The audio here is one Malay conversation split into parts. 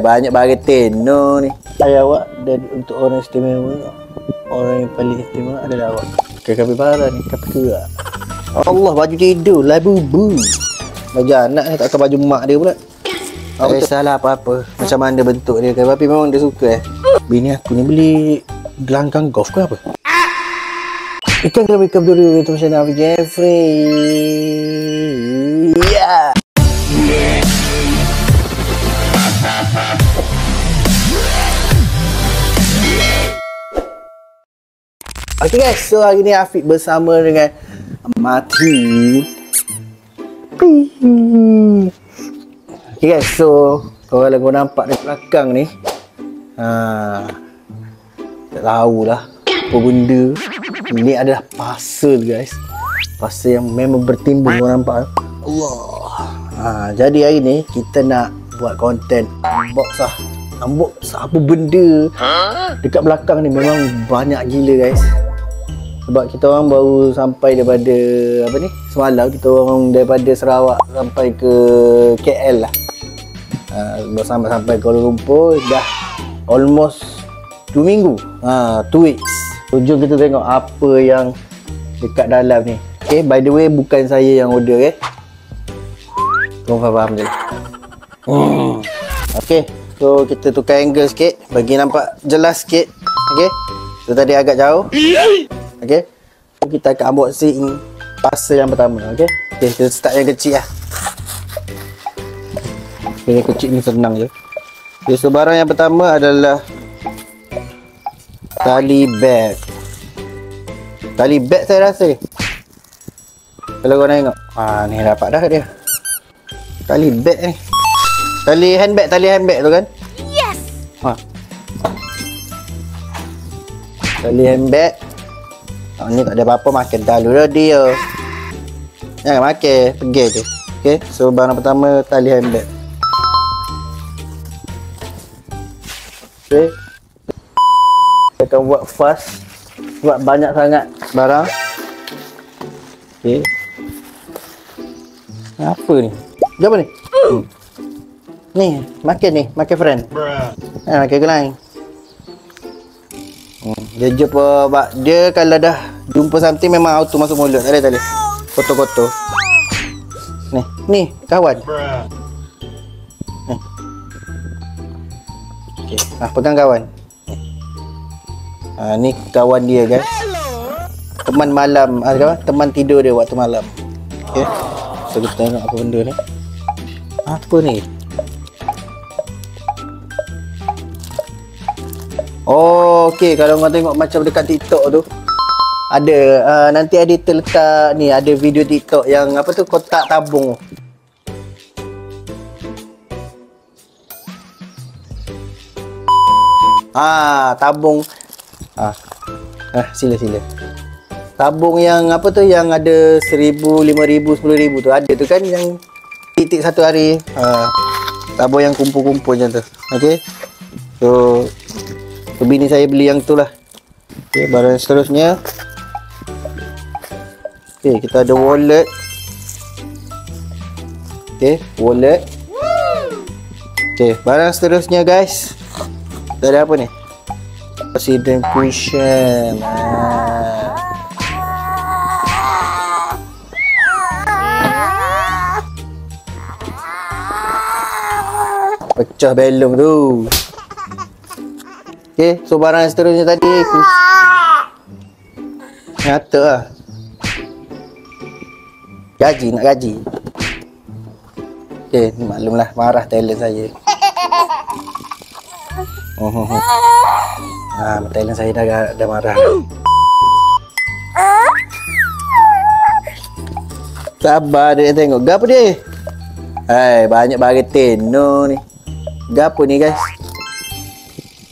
Banyak barang tenor ni. Saya awak dan untuk orang istimewa, orang yang paling istimewa adalah awak. Pakai kapibara ni, kapibara. Allah, baju tidur, labu-bu. Baju anak ni, takkan baju mak dia pula. Salah apa-apa. Macam mana bentuk dia kan. Tapi memang dia suka Bini aku ni beli gelanggang golf ke apa? Ikan kena wake up dulu. Itu macam Nafi Jeffrey. Ya. Okay guys, so hari ni Afiq bersama dengan Mati. Okay guys, so kalau kau nampak di belakang ni, tak tahulah apa benda. Ini adalah pasal guys. Pasal yang memang bertimbun, kau nampak. Allah. Jadi hari ni kita nak buat konten unbox lah. Unbox apa benda dekat belakang ni memang banyak gila guys. Sebab kita orang baru sampai daripada semalam kita orang daripada Sarawak sampai ke KL lah. Sampai Kuala Lumpur dah almost 2 minggu. 2 weeks. Jom kita tengok apa yang dekat dalam ni. Okay, by the way bukan saya yang order Kau faham je. Okay, so kita tukar angle sikit bagi nampak jelas sikit. Okay, so tadi agak jauh. Okay, so kita akan unboxing pasal yang pertama. Okay, kita start yang kecil lah. Okay, yang kecil ni senang je. Okay, so barang yang pertama adalah tali bag. Tali bag saya rasa ni, kalau korang tengok, ni dapat dah dia. Tali bag ni, tali handbag tu kan. Yes. Tali handbag. Ni tak ada apa-apa, makan dulu dah dia. Jangan makan, pergi je. Okay, so barang pertama tali handbag. Okay, kita akan buat fast sebab banyak sangat barang. Okay, apa ni? Apa ni? Ni, makan friend. Makan gelai. Dia jumpa, dia kalau dah jumpa something memang auto masuk mulut. Tak ada. Kotor-kotor. Ni kawan. Okay, pegang kawan. Ni kawan dia guys. Teman malam, teman tidur dia waktu malam. Okay, so kita tengok apa benda ni. Apa ni? Okay, kalau korang tengok macam dekat TikTok tu ada, nanti editor letak ni, ada video TikTok yang kotak tabung. Tabung. Sila. Tabung yang yang ada 1,000, 5,000, 10,000 tu ada tu kan, yang titik satu hari. Tabung yang kumpul-kumpul macam tu. Okay, so bini saya beli yang tu lah. Okay, barang seterusnya. Okay, kita ada wallet. Okay, wallet. Okay, barang seterusnya guys, kita ada apa ni? President cushion. Pecah belum tu. Okay, so barang yang seterusnya tadi nyata lah. Nak gaji. Okay, maklumlah marah talent saya. Talent saya dah marah. Sabar dia tengok. Gapo dia? Banyak barang tenor ni. Gapo ni guys?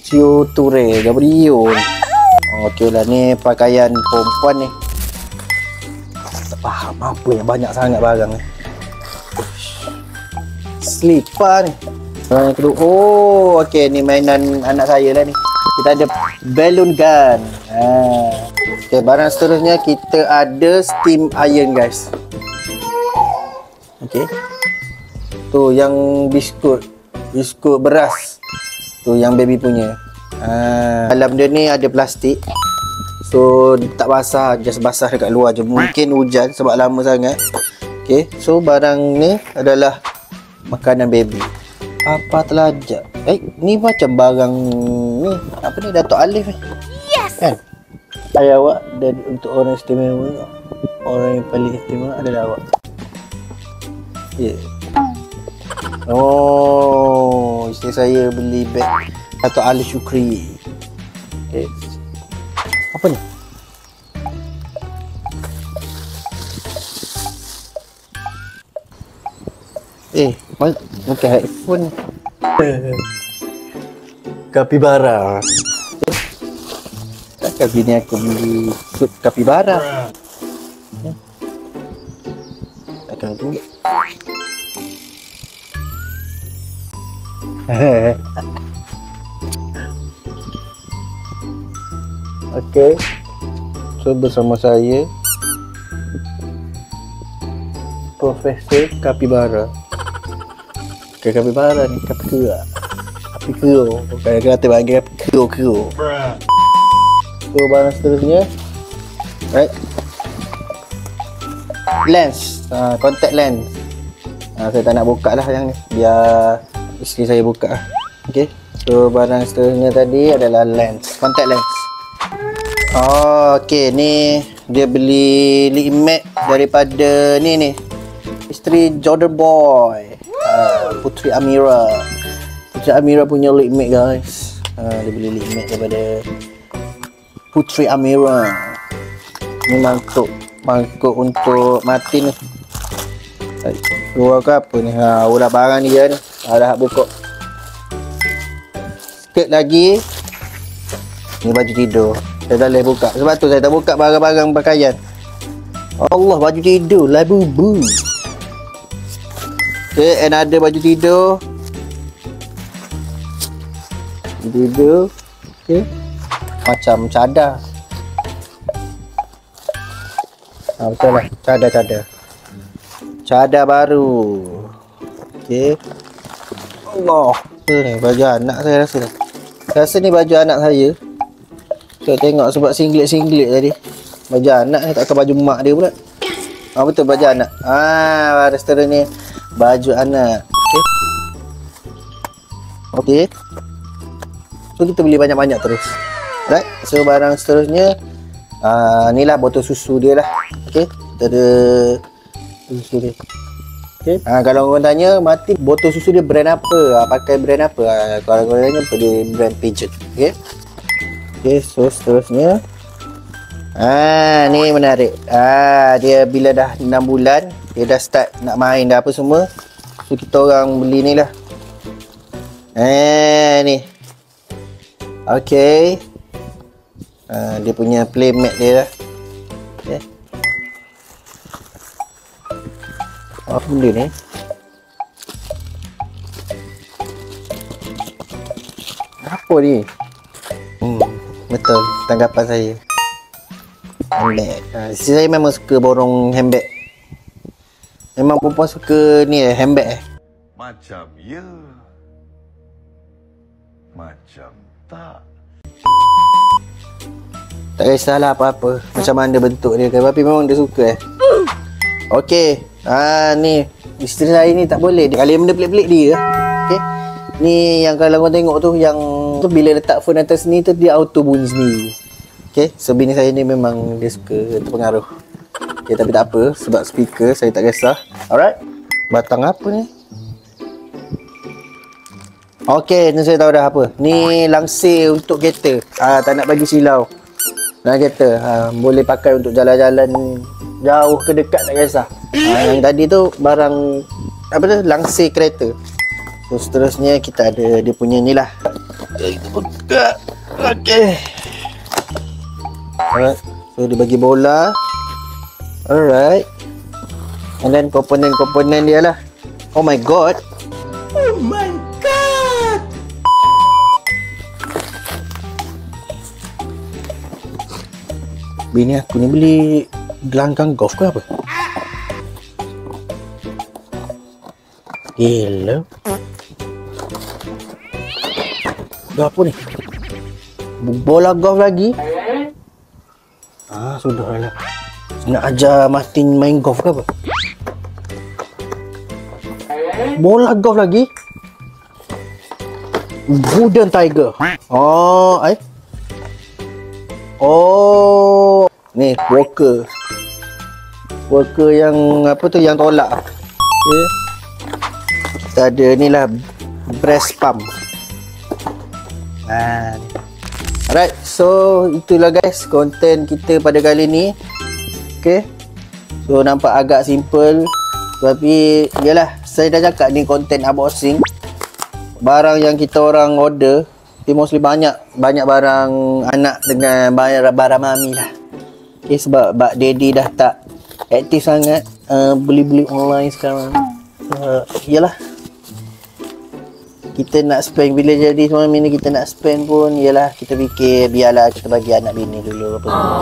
Ture, gapo dia? Okey lah, ni pakaian perempuan ni. Tak faham apa yang banyak sangat barang ni. Slipper ni. Yang kedua, okey, ni mainan anak saya lah ni. Kita ada balloon gun. Okay, barang seterusnya kita ada steam iron guys. Okay, tu yang biskut biskut beras. Tu yang baby punya. Dalam dia ni ada plastik. So tak basah, just basah dekat luar je. Mungkin hujan sebab lama sangat. Okay, so barang ni adalah makanan baby. Apa telajak? Ni macam barang ni. Apa ni, Datuk Alif ni? Yes! Kan? Ayah awak dan untuk orang istimewa. Orang yang paling istimewa adalah awak. Ya. Yeah. Oh, isteri saya beli beg Datuk Alif Shukri. Okay. Apa ni? Bukan headphone. Kapibara. Takkan bini aku beli sup kapibara. Takkan tu. Okey. So bersama saya Profesor Kapibara. Bukan kapibara ni, kapikura. Kapikura. Bukan kata bagi kapikura. So barang seterusnya, right, lens, contact lens. Saya tak nak buka lah yang ni, biar isteri saya buka lah. Okay, so barang seterusnya tadi adalah lens, contact lens. Okay, ni dia beli lip matte daripada ni isteri Jordan Boy, Putri Amira. Putri Amira punya lip matte, guys. Dia beli lip matte daripada Putri Amira. Ni mangkuk untuk Martin ni. Keluar ke apa ni? Ulah barang dia ni. Dah buka. Sikit lagi. Ni baju tidur. Saya dah boleh buka. Sebab tu saya tak buka barang-barang pakaian. Allah, baju tidur lah bubu. Okay, and ada baju tidur. Baju tidur. Okay. Macam cadar. Betul lah. Cadar. Cadar baru. Okay. Allah. Ni baju anak saya rasa dah. Saya rasa ni baju anak saya. Saya tengok sebab singlet tadi. Baju anak ni, takkan baju mak dia pula. Betul, baju anak. Restoran ni baju anak. Okay. So kita beli banyak-banyak terus. Right. So barang seterusnya, ni lah botol susu dia lah. Okay. Kita ada susu dia. Okay. Kalau orang tanya, Mati botol susu dia brand apa? Pakai brand apa? Kalau orang tanya, dia brand Pigeon. Okay. Okay, so seterusnya, ni menarik. Dia bila dah 6 bulan, dia dah start nak main dah apa semua. So kita orang beli ni lah. Ni. Okay. Dia punya playmat dia lah. Okay. Apa benda ni? Apa ni? Betul, tanggapan saya. Handbag. Saya memang suka borong handbag. Memang perempuan suka ni handbag. Macam ya. Macam tak. Tak kisahlah apa-apa, macam mana bentuk dia, tapi memang dia suka. Okey. Ni isteri saya ni tak boleh. Dia kali benda pelik-pelik dia. Okey. Ni yang kalau kau tengok tu, yang tu bila letak phone atas ni tu dia auto bunyi sendiri. Okey, so bini saya ni memang dia suka terpengaruh. Okey, tapi tak apa sebab speaker saya tak kisah. Alright. Batang apa ni? Okey, ni saya tahu dah apa. Ni langsir untuk kereta. Tak nak bagi silau. Nak kereta. Boleh pakai untuk jalan-jalan jauh ke dekat tak kisah. Yang tadi tu barang apa tu? Langsir kereta. So seterusnya kita ada dia punya ni lah. Kita buka. Okay. Alright. So dia bagi bola. Alright. And then komponen-komponen dia lah. Oh my god. Oh my god. Bini aku ni beli gelanggang golf ke apa? Gila. Dah apa ni? Bola golf lagi? Sudahlah. Nak ajar Martin main golf ke apa? Bola golf lagi? Wooden Tiger. Oh, ni worker. Worker yang apa tu, yang tolak. Okay. Kita ada ni lah, breast pump. Alright, so itulah guys konten kita pada kali ni. Okay, so nampak agak simple, tapi yalah, saya dah cakap ni konten unboxing. Barang yang kita orang order, mostly banyak barang anak dengan barang mami lah. Okay, sebab daddy dah tak aktif sangat beli-beli online sekarang. Yalah, kita nak spend, bila jadi suami ni kita nak spend pun, yalah kita fikir biarlah kita bagi anak bini dulu apa semua.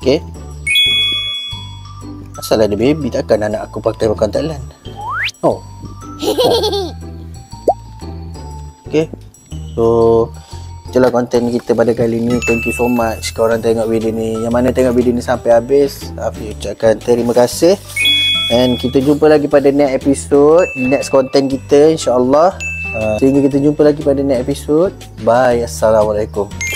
Okay, asal ada baby, takkan anak aku pakai kontalan. Okay, so itulah konten kita pada kali ni. Thank you so much korang tengok video ni. Yang mana tengok video ni sampai habis, Afiq ucapkan terima kasih. And kita jumpa lagi pada next episode, next konten kita insyaAllah. Sehingga kita jumpa lagi pada next episode. Bye. Assalamualaikum.